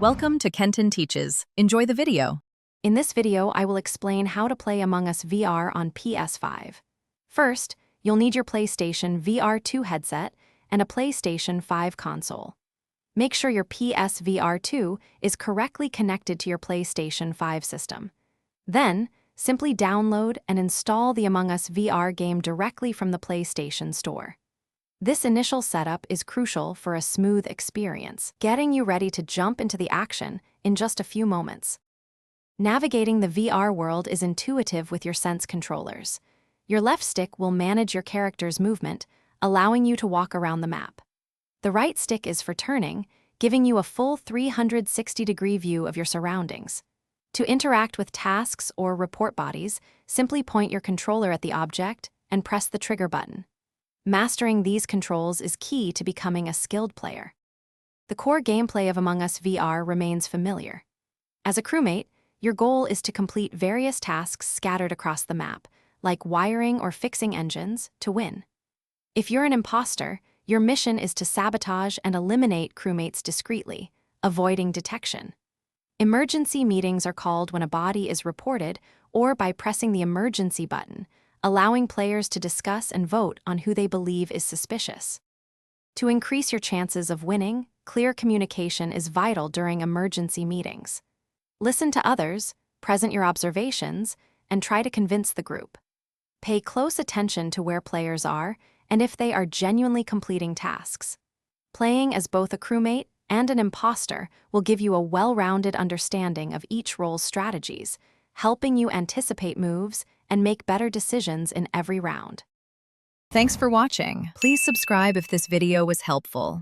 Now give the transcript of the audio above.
Welcome to Kenton Teaches. Enjoy the video. In this video, I will explain how to play Among Us VR on PS5. First, you'll need your PlayStation VR 2 headset and a PlayStation 5 console. Make sure your PS VR 2 is correctly connected to your PlayStation 5 system. Then, simply download and install the Among Us VR game directly from the PlayStation Store. This initial setup is crucial for a smooth experience, getting you ready to jump into the action in just a few moments. Navigating the VR world is intuitive with your Sense controllers. Your left stick will manage your character's movement, allowing you to walk around the map. The right stick is for turning, giving you a full 360-degree view of your surroundings. To interact with tasks or report bodies, simply point your controller at the object and press the trigger button. Mastering these controls is key to becoming a skilled player. The core gameplay of Among Us VR remains familiar. As a crewmate, your goal is to complete various tasks scattered across the map, like wiring or fixing engines, to win. If you're an imposter, your mission is to sabotage and eliminate crewmates discreetly, avoiding detection. Emergency meetings are called when a body is reported or by pressing the emergency button, allowing players to discuss and vote on who they believe is suspicious. To increase your chances of winning, clear communication is vital during emergency meetings. Listen to others, present your observations, and try to convince the group. Pay close attention to where players are and if they are genuinely completing tasks. Playing as both a crewmate and an imposter will give you a well-rounded understanding of each role's strategies, helping you anticipate moves and make better decisions in every round. Thanks for watching. Please subscribe if this video was helpful.